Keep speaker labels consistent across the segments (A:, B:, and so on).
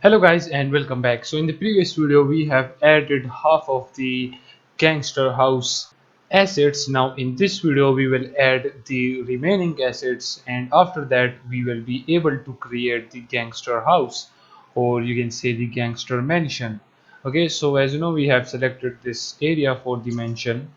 A: Hello guys and welcome back. So in the previous video we have added half of the gangster house assets. Now in this video we will add the remaining assets, and after that we will be able to create the gangster house, or you can say the gangster mansion. Okay, so as you know we have selected this area for the mansion.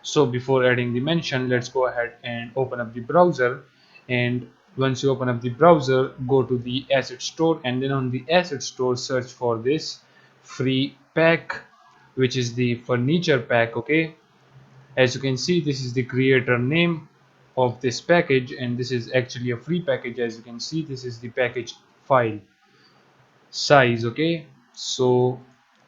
A: So before adding the mansion, let's go ahead and open up the browser. And once you open up the browser, go to the asset store, and then on the asset store search for this free pack, which is the furniture pack. Okay, as you can see, this is the creator name of this package, and this is actually a free package. As you can see, this is the package file size. Okay, so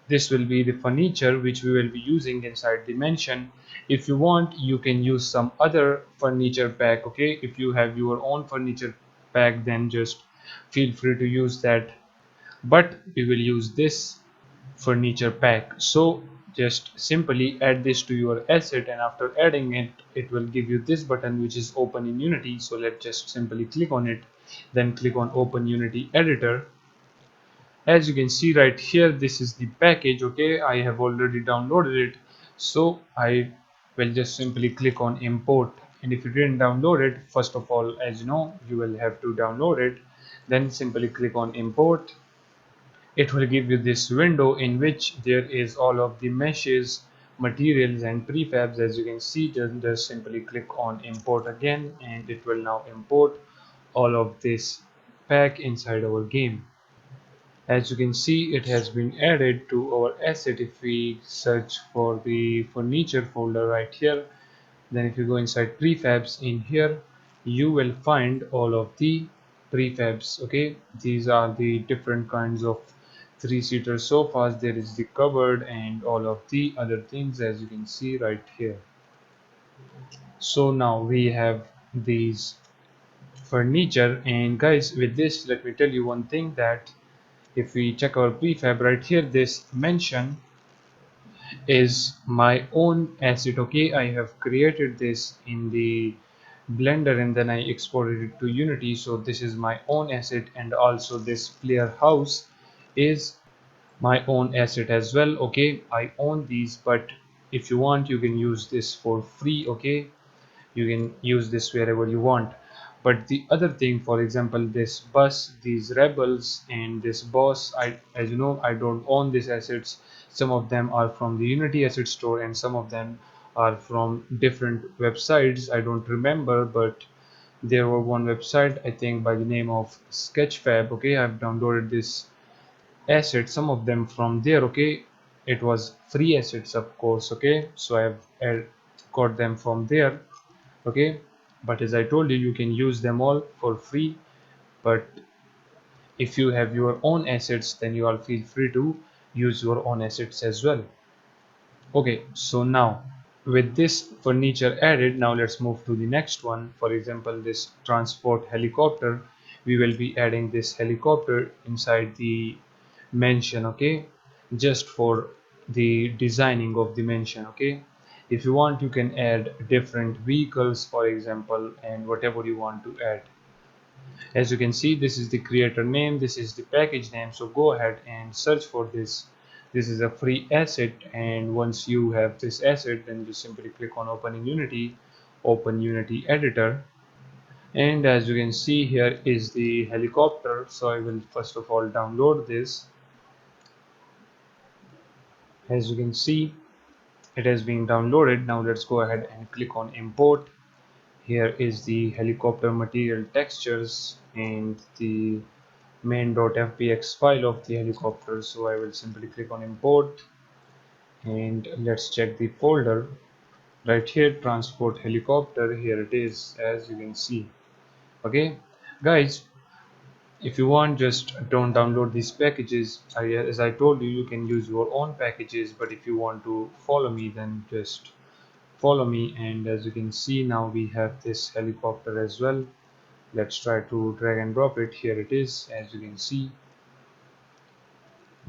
A: this will be the furniture which we will be using inside the mansion. If you want, you can use some other furniture pack. Okay, if you have your own furniture pack, then just feel free to use that, but we will use this furniture pack. So just simply add this to your asset, and after adding it, it will give you this button which is open in Unity. So let's just simply click on it, then click on open Unity editor. As you can see right here, this is the package. Okay, I have already downloaded it, so I will just simply click on import. And if you didn't download it, first of all, as you know, you will have to download it, then simply click on import. It will give you this window in which there is all of the meshes, materials and prefabs. As you can see, just simply click on import again, and it will now import all of this pack inside our game. As you can see, it has been added to our asset. If we search for the furniture folder right here, then if you go inside prefabs in here, you will find all of the prefabs. Okay, these are the different kinds of three-seater sofas. There is the cupboard and all of the other things, as you can see right here. So now we have these furniture, and guys, with this, let me tell you one thing, that if we check our prefab right here, this mention is my own asset. Okay, I have created this in the Blender and then I exported it to Unity. So this is my own asset, and also this player house is my own asset as well. Okay, I own these, but if you want, you can use this for free. Okay, you can use this wherever you want. But the other thing, for example, this bus, these rebels and this boss, as you know, I don't own these assets. Some of them are from the Unity asset store and some of them are from different websites. I don't remember, but there were one website, I think, by the name of Sketchfab. Okay, I've downloaded this asset, some of them from there. Okay, it was free assets, of course. Okay, so I've got them from there. Okay, but as I told you, you can use them all for free. But if you have your own assets, then you all feel free to use your own assets as well. Okay, so now with this furniture added, now let's move to the next one. For example, this transport helicopter, we will be adding this helicopter inside the mansion. Okay, just for the designing of the mansion. Okay, if you want, you can add different vehicles, for example, and whatever you want to add. As you can see, this is the creator name, this is the package name. So go ahead and search for this. This is a free asset, and once you have this asset, then just simply click on opening Unity, open Unity editor. And as you can see, here is the helicopter. So I will first of all download this. As you can see, it has been downloaded. Now let's go ahead and click on import. Here is the helicopter material textures and the main.fbx file of the helicopter. So I will simply click on import, and let's check the folder right here, transport helicopter. Here it is, as you can see. Okay guys, if you want, just don't download these packages. As I told you, you can use your own packages, but if you want to follow me, then just follow me. And as you can see, now we have this helicopter as well. Let's try to drag and drop it. Here it is, as you can see.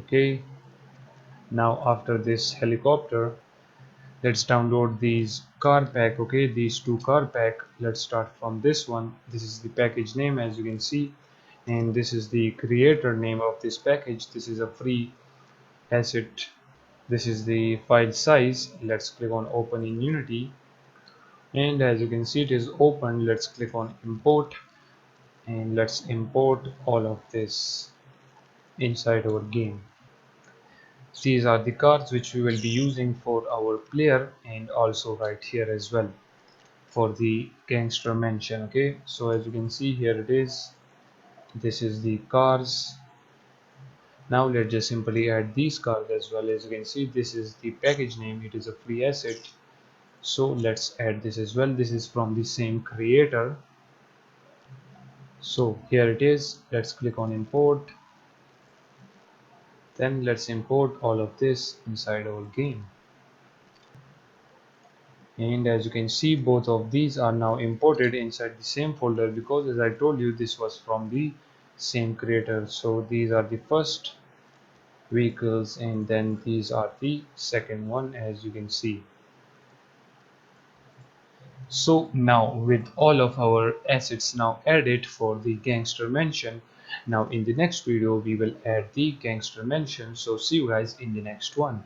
A: Okay, now after this helicopter, let's download these car pack. Okay, these two car pack. Let's start from this one. This is the package name, as you can see. and this is the creator name of this package. This is a free asset. This is the file size. Let's click on open in Unity, and as you can see it is open. Let's click on import, and let's import all of this inside our game. These are the cards which we will be using for our player, and also right here as well for the gangster mansion. Okay, so as you can see here it is, this is the cars. Now let's just simply add these cards as well. As you can see, this is the package name, it is a free asset, so let's add this as well. This is from the same creator, so here it is. Let's click on import, then let's import all of this inside our game. And as you can see, both of these are now imported inside the same folder, because as I told you, this was from the same creator. So these are the first vehicles, and then these are the second one, as you can see. So now with all of our assets now added for the gangster mansion, now in the next video we will add the gangster mansion. So see you guys in the next one.